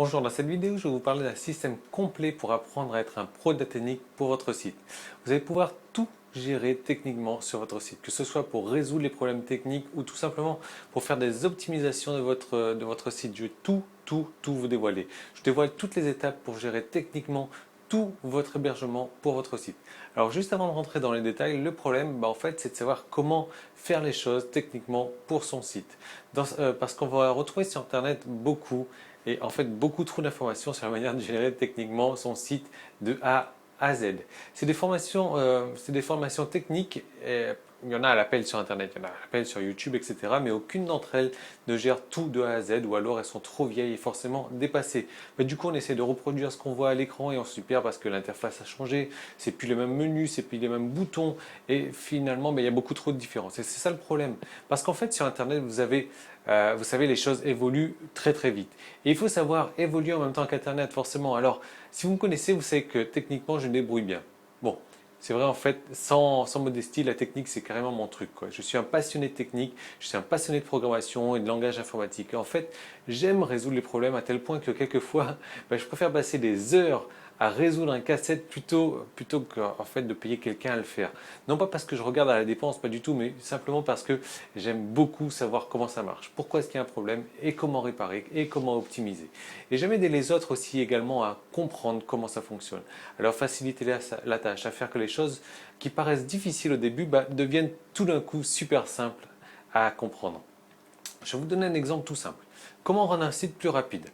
Bonjour, dans cette vidéo, je vais vous parler d'un système complet pour apprendre à être un pro de la technique pour votre site. Vous allez pouvoir tout gérer techniquement sur votre site, que ce soit pour résoudre les problèmes techniques ou tout simplement pour faire des optimisations de votre site. Je vais tout vous dévoiler. Je dévoile toutes les étapes pour gérer techniquement tout votre hébergement pour votre site. Alors juste avant de rentrer dans les détails, le problème en fait c'est de savoir comment faire les choses techniquement pour son site. Parce qu'on va retrouver sur internet beaucoup trop d'informations sur la manière de gérer techniquement son site de A à Z. C'est des formations techniques. Il y en a à l'appel sur Internet, il y en a à l'appel sur YouTube, etc. Mais aucune d'entre elles ne gère tout de A à Z, ou alors elles sont trop vieilles et forcément dépassées. Mais du coup, on essaie de reproduire ce qu'on voit à l'écran et on se perd parce que l'interface a changé. C'est plus le même menu, c'est plus les mêmes boutons et finalement, il y a beaucoup trop de différences. Et c'est ça le problème. Parce qu'en fait, sur Internet, vous savez, les choses évoluent très vite. Et il faut savoir évoluer en même temps qu'Internet, forcément. Alors, si vous me connaissez, vous savez que techniquement, je me débrouille bien. Bon, c'est vrai, en fait, sans modestie, la technique, c'est carrément mon truc, quoi. Je suis un passionné de technique, je suis un passionné de programmation et de langage informatique. Et en fait, j'aime résoudre les problèmes à tel point que quelquefois, je préfère passer des heures à résoudre un casse-tête plutôt que en fait, de payer quelqu'un à le faire. Non pas parce que je regarde à la dépense, pas du tout, mais simplement parce que j'aime beaucoup savoir comment ça marche, pourquoi est-ce qu'il y a un problème et comment réparer et comment optimiser. Et j'aime aider les autres aussi également à comprendre comment ça fonctionne, à leur faciliter la tâche, à faire que les choses qui paraissent difficiles au début deviennent tout d'un coup super simples à comprendre. Je vais vous donner un exemple tout simple. Comment rendre un site plus rapide?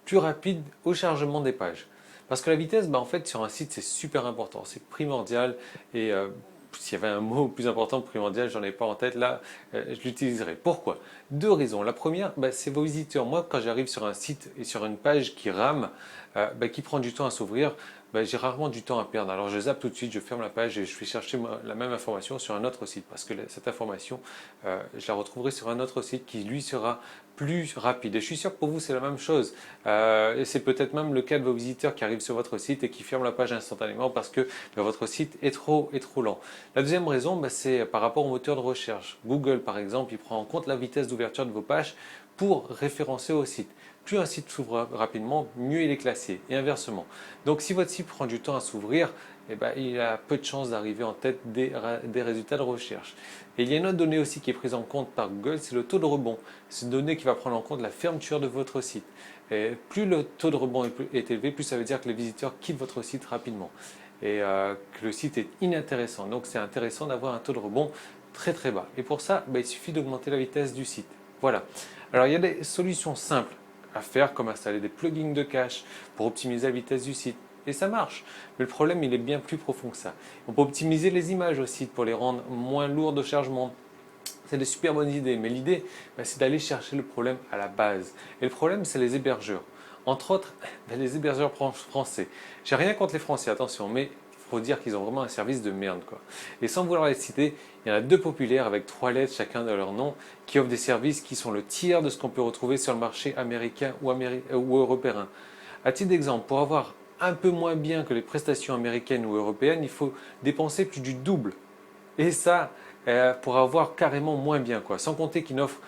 Plus rapide au chargement des pages. Parce que la vitesse, en fait, sur un site, c'est super important, c'est primordial. Et s'il y avait un mot plus important, primordial, j'en ai pas en tête, là, je l'utiliserai. Pourquoi? Deux raisons. La première, c'est vos visiteurs. Moi, quand j'arrive sur un site et sur une page qui rame, qui prend du temps à s'ouvrir, j'ai rarement du temps à perdre. Alors je zappe tout de suite, je ferme la page et je vais chercher la même information sur un autre site. Parce que cette information, je la retrouverai sur un autre site qui, lui, sera plus rapide. Et je suis sûr que pour vous, c'est la même chose. Et c'est peut-être même le cas de vos visiteurs qui arrivent sur votre site et qui ferment la page instantanément parce que votre site est trop lent. La deuxième raison, c'est par rapport au moteur de recherche. Google, par exemple, il prend en compte la vitesse d'ouverture de vos pages pour référencer au site. Plus un site s'ouvre rapidement, mieux il est classé, et inversement. Donc si votre site prend du temps à s'ouvrir, il a peu de chances d'arriver en tête des résultats de recherche. Et il y a une autre donnée aussi qui est prise en compte par Google, c'est le taux de rebond. C'est une donnée qui va prendre en compte la fermeture de votre site. Et plus le taux de rebond est élevé, plus ça veut dire que les visiteurs quittent votre site rapidement et que le site est inintéressant. Donc c'est intéressant d'avoir un taux de rebond très bas. Et pour ça, il suffit d'augmenter la vitesse du site. Voilà. Alors il y a des solutions simples à faire, comme installer des plugins de cache pour optimiser la vitesse du site. Et ça marche. Mais le problème, il est bien plus profond que ça. On peut optimiser les images aussi pour les rendre moins lourdes au chargement. C'est des super bonnes idées. Mais l'idée, c'est d'aller chercher le problème à la base. Et le problème, c'est les hébergeurs. Entre autres, les hébergeurs français. J'ai rien contre les Français, attention, mais il faut dire qu'ils ont vraiment un service de merde, quoi. Et sans vouloir les citer, il y en a deux populaires avec 3 lettres chacun de leur nom qui offrent des services qui sont le tiers de ce qu'on peut retrouver sur le marché américain ou européen. À titre d'exemple, pour avoir un peu moins bien que les prestations américaines ou européennes, il faut dépenser plus du double. Et ça, pour avoir carrément moins bien, quoi. Sans compter qu'ils n'offrent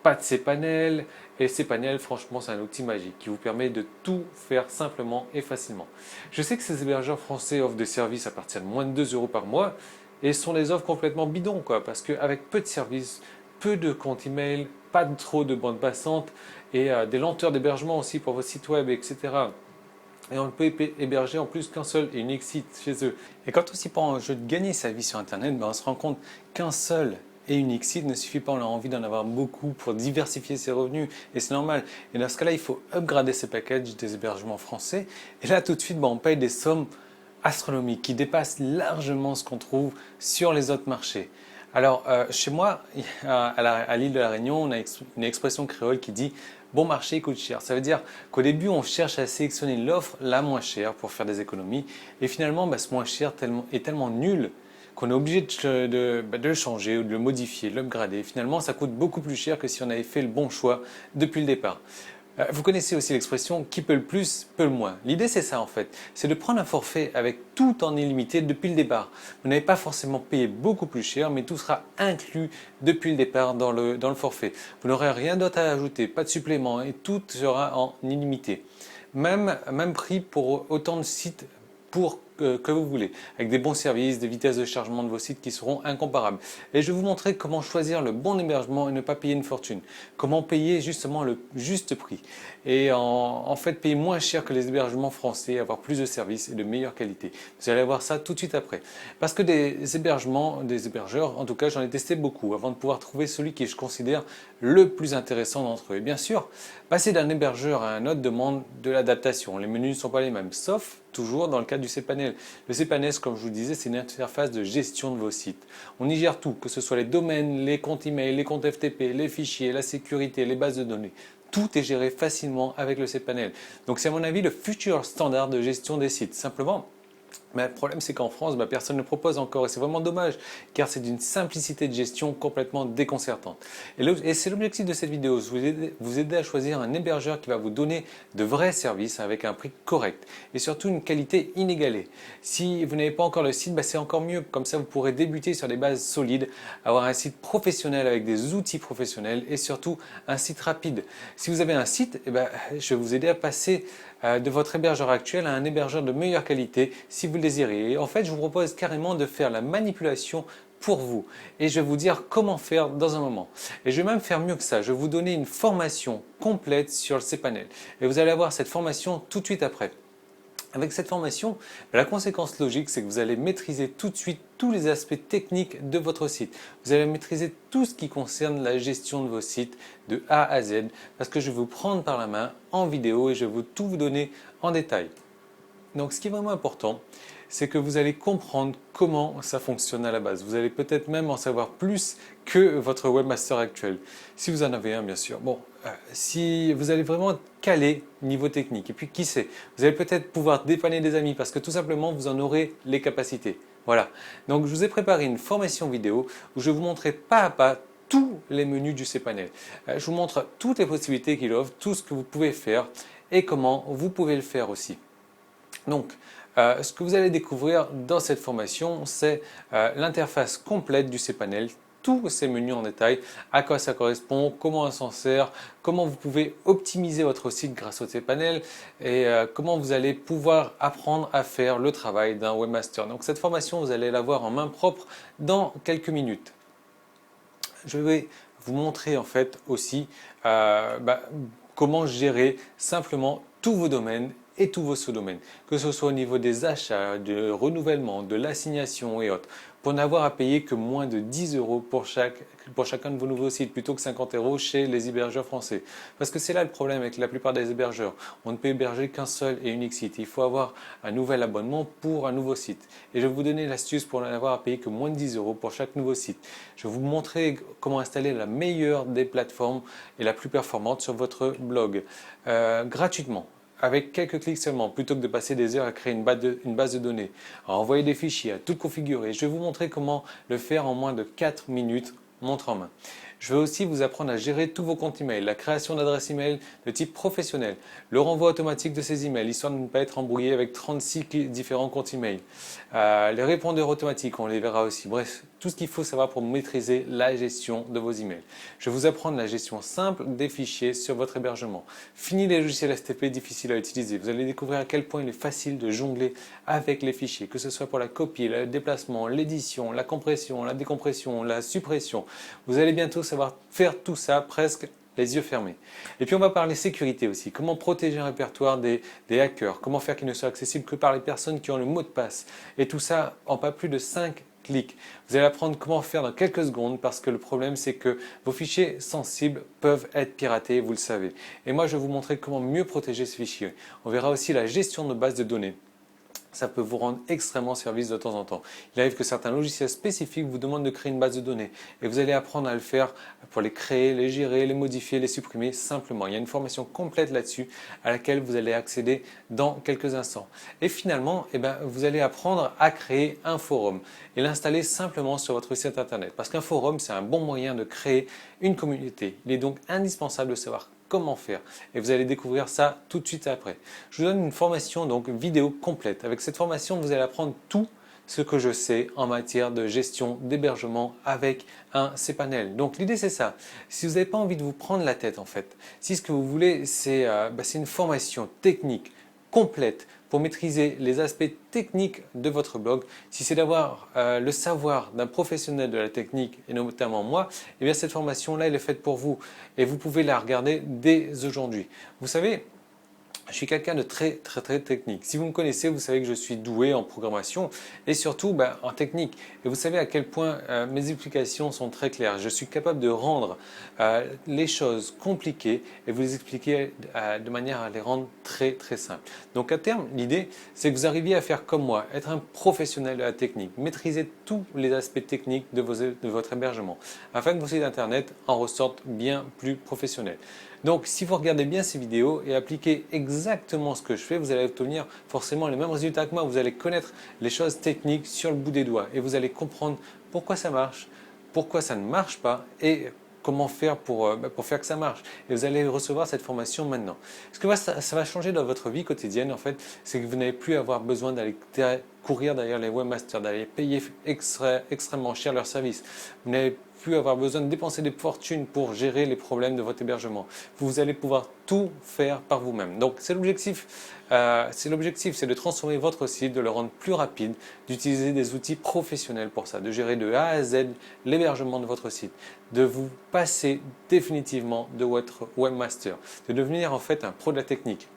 pas de cPanel. Et cPanel, franchement, c'est un outil magique qui vous permet de tout faire simplement et facilement. Je sais que ces hébergeurs français offrent des services à partir de moins de 2 euros par mois et sont des offres complètement bidons, quoi, parce qu'avec peu de services, peu de comptes email, pas trop de bandes passantes et des lenteurs d'hébergement aussi pour vos sites web, etc. Et on ne peut héberger en plus qu'un seul et unique site chez eux. Et quand aussi pour un jeu de gagner sa vie sur Internet, on se rend compte qu'un seul et unique site ne suffit pas, on a envie d'en avoir beaucoup pour diversifier ses revenus et c'est normal. Et dans ce cas-là, il faut upgrader ses packages des hébergements français. Et là, tout de suite, on paye des sommes astronomiques qui dépassent largement ce qu'on trouve sur les autres marchés. Alors, chez moi, à l'île de la Réunion, on a une expression créole qui dit bon marché coûte cher. Ça veut dire qu'au début, on cherche à sélectionner l'offre la moins chère pour faire des économies. Et finalement, ce moins cher est tellement nul qu'on est obligé de le changer ou de le modifier, de l'upgrader. Finalement, ça coûte beaucoup plus cher que si on avait fait le bon choix depuis le départ. Vous connaissez aussi l'expression qui peut le plus, peut le moins. L'idée c'est ça en fait, c'est de prendre un forfait avec tout en illimité depuis le départ. Vous n'avez pas forcément payé beaucoup plus cher, mais tout sera inclus depuis le départ dans le forfait. Vous n'aurez rien d'autre à ajouter, pas de supplément et tout sera en illimité. Même prix pour autant de sites que vous voulez, avec des bons services, des vitesses de chargement de vos sites qui seront incomparables. Et je vais vous montrer comment choisir le bon hébergement et ne pas payer une fortune. Comment payer justement le juste prix. Et en fait payer moins cher que les hébergements français, avoir plus de services et de meilleure qualité. Vous allez voir ça tout de suite après. Parce que des hébergeurs, en tout cas j'en ai testé beaucoup avant de pouvoir trouver celui qui je considère le plus intéressant d'entre eux. Et bien sûr, passer d'un hébergeur à un autre demande de l'adaptation. Les menus ne sont pas les mêmes, sauf toujours dans le cas du cPanel. Le cPanel, comme je vous le disais, c'est une interface de gestion de vos sites. On y gère tout, que ce soit les domaines, les comptes email, les comptes FTP, les fichiers, la sécurité, les bases de données. Tout est géré facilement avec le cPanel. Donc c'est à mon avis le futur standard de gestion des sites. Simplement, mais le problème, c'est qu'en France, personne ne propose encore et c'est vraiment dommage car c'est d'une simplicité de gestion complètement déconcertante. Et c'est l'objectif de cette vidéo, vous aider à choisir un hébergeur qui va vous donner de vrais services avec un prix correct et surtout une qualité inégalée. Si vous n'avez pas encore le site, c'est encore mieux. Comme ça, vous pourrez débuter sur des bases solides, avoir un site professionnel avec des outils professionnels et surtout un site rapide. Si vous avez un site, je vais vous aider à passer de votre hébergeur actuel à un hébergeur de meilleure qualité si vous le désirez. Et en fait, je vous propose carrément de faire la manipulation pour vous et je vais vous dire comment faire dans un moment. Et je vais même faire mieux que ça, je vais vous donner une formation complète sur le cPanel et vous allez avoir cette formation tout de suite après. Avec cette formation, la conséquence logique, c'est que vous allez maîtriser tout de suite tous les aspects techniques de votre site. Vous allez maîtriser tout ce qui concerne la gestion de vos sites de A à Z parce que je vais vous prendre par la main en vidéo et je vais tout vous donner en détail. Donc ce qui est vraiment important, c'est que vous allez comprendre comment ça fonctionne à la base. Vous allez peut-être même en savoir plus que votre webmaster actuel, si vous en avez un bien sûr. Bon, si vous allez vraiment caler niveau technique, et puis qui sait, vous allez peut-être pouvoir dépanner des amis parce que tout simplement vous en aurez les capacités. Voilà, donc je vous ai préparé une formation vidéo où je vais vous montrer pas à pas tous les menus du cPanel. Je vous montre toutes les possibilités qu'il offre, tout ce que vous pouvez faire et comment vous pouvez le faire aussi. Donc, ce que vous allez découvrir dans cette formation, c'est l'interface complète du cPanel, tous ces menus en détail, à quoi ça correspond, comment on s'en sert, comment vous pouvez optimiser votre site grâce au cPanel et comment vous allez pouvoir apprendre à faire le travail d'un webmaster. Donc cette formation, vous allez la voir en main propre dans quelques minutes. Je vais vous montrer en fait aussi comment gérer simplement tous vos domaines et tous vos sous-domaines, que ce soit au niveau des achats, du renouvellement, de l'assignation et autres, pour n'avoir à payer que moins de 10 € pour chacun de vos nouveaux sites, plutôt que 50 € chez les hébergeurs français. Parce que c'est là le problème avec la plupart des hébergeurs. On ne peut héberger qu'un seul et unique site. Il faut avoir un nouvel abonnement pour un nouveau site. Et je vais vous donner l'astuce pour n'avoir à payer que moins de 10 € pour chaque nouveau site. Je vais vous montrer comment installer la meilleure des plateformes et la plus performante sur votre blog, gratuitement, avec quelques clics seulement, plutôt que de passer des heures à créer une base de données, à envoyer des fichiers, à tout configurer. Je vais vous montrer comment le faire en moins de 4 minutes, montre en main. Je vais aussi vous apprendre à gérer tous vos comptes email, la création d'adresses email de type professionnel, le renvoi automatique de ces emails, histoire de ne pas être embrouillé avec 36 différents comptes email, les répondeurs automatiques, on les verra aussi. Bref, tout ce qu'il faut savoir pour maîtriser la gestion de vos emails. Je vais vous apprendre la gestion simple des fichiers sur votre hébergement. Fini les logiciels FTP difficiles à utiliser. Vous allez découvrir à quel point il est facile de jongler avec les fichiers, que ce soit pour la copie, le déplacement, l'édition, la compression, la décompression, la suppression. Vous allez bientôt savoir faire tout ça presque les yeux fermés. Et puis on va parler sécurité aussi, comment protéger un répertoire des hackers, comment faire qu'il ne soit accessible que par les personnes qui ont le mot de passe. Et tout ça en pas plus de 5 clics. Vous allez apprendre comment faire dans quelques secondes parce que le problème c'est que vos fichiers sensibles peuvent être piratés, vous le savez. Et moi je vais vous montrer comment mieux protéger ces fichiers. On verra aussi la gestion de bases de données. Ça peut vous rendre extrêmement service de temps en temps. Il arrive que certains logiciels spécifiques vous demandent de créer une base de données et vous allez apprendre à le faire pour les créer, les gérer, les modifier, les supprimer simplement. Il y a une formation complète là-dessus à laquelle vous allez accéder dans quelques instants. Et finalement, vous allez apprendre à créer un forum et l'installer simplement sur votre site internet. Parce qu'un forum, c'est un bon moyen de créer une communauté. Il est donc indispensable de savoir comment faire. Et vous allez découvrir ça tout de suite après. Je vous donne une formation donc vidéo complète. Avec cette formation, vous allez apprendre tout ce que je sais en matière de gestion d'hébergement avec un cPanel. Donc l'idée c'est ça. Si vous n'avez pas envie de vous prendre la tête en fait, si ce que vous voulez c'est une formation technique complète pour maîtriser les aspects techniques de votre blog, si c'est d'avoir le savoir d'un professionnel de la technique et notamment moi, eh bien cette formation-là elle est faite pour vous et vous pouvez la regarder dès aujourd'hui. Vous savez, je suis quelqu'un de très technique. Si vous me connaissez, vous savez que je suis doué en programmation et surtout en technique. Et vous savez à quel point mes explications sont très claires. Je suis capable de rendre les choses compliquées et vous les expliquer de manière à les rendre très simples. Donc à terme, l'idée, c'est que vous arriviez à faire comme moi, être un professionnel de la technique, maîtriser tous les aspects techniques de votre hébergement, afin que vos sites internet en ressortent bien plus professionnels. Donc si vous regardez bien ces vidéos et appliquez exactement ce que je fais, vous allez obtenir forcément les mêmes résultats que moi. Vous allez connaître les choses techniques sur le bout des doigts et vous allez comprendre pourquoi ça marche, pourquoi ça ne marche pas et comment faire pour faire que ça marche. Et vous allez recevoir cette formation maintenant. Ce que ça va changer dans votre vie quotidienne en fait, c'est que vous n'allez plus avoir besoin d'aller courir derrière les webmasters, d'aller payer extrêmement cher leurs services. Vous n'allez plus avoir besoin de dépenser des fortunes pour gérer les problèmes de votre hébergement. Vous allez pouvoir tout faire par vous-même. Donc c'est l'objectif, c'est de transformer votre site, de le rendre plus rapide, d'utiliser des outils professionnels pour ça, de gérer de A à Z l'hébergement de votre site, de vous passer définitivement de votre webmaster, de devenir en fait un pro de la technique.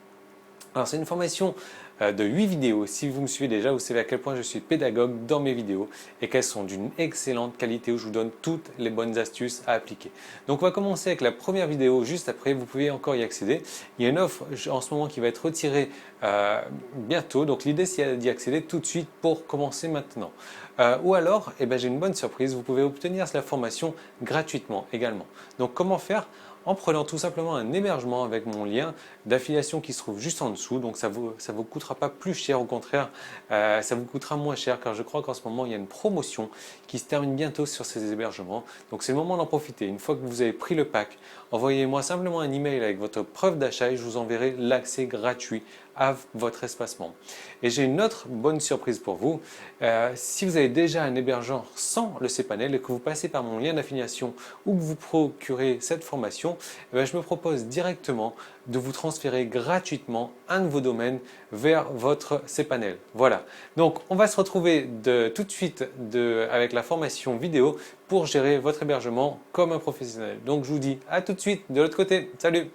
Alors c'est une formation de 8 vidéos. Si vous me suivez déjà, vous savez à quel point je suis pédagogue dans mes vidéos et qu'elles sont d'une excellente qualité où je vous donne toutes les bonnes astuces à appliquer. Donc on va commencer avec la première vidéo juste après, vous pouvez encore y accéder. Il y a une offre en ce moment qui va être retirée bientôt, donc l'idée c'est d'y accéder tout de suite pour commencer maintenant. Ou alors, j'ai une bonne surprise, vous pouvez obtenir la formation gratuitement également. Donc comment faire ? En prenant tout simplement un hébergement avec mon lien d'affiliation qui se trouve juste en dessous. Donc ça vous coûtera pas plus cher, au contraire, ça vous coûtera moins cher car je crois qu'en ce moment il y a une promotion qui se termine bientôt sur ces hébergements. Donc c'est le moment d'en profiter. Une fois que vous avez pris le pack, envoyez-moi simplement un email avec votre preuve d'achat et je vous enverrai l'accès gratuit à votre espace membre. Et j'ai une autre bonne surprise pour vous. Si vous avez déjà un hébergeur sans le cPanel et que vous passez par mon lien d'affiliation ou que vous procurez cette formation, je me propose directement de vous transférer gratuitement un de vos domaines vers votre cPanel. Voilà. Donc on va se retrouver tout de suite avec la formation vidéo pour gérer votre hébergement comme un professionnel. Donc je vous dis à tout de suite de l'autre côté. Salut!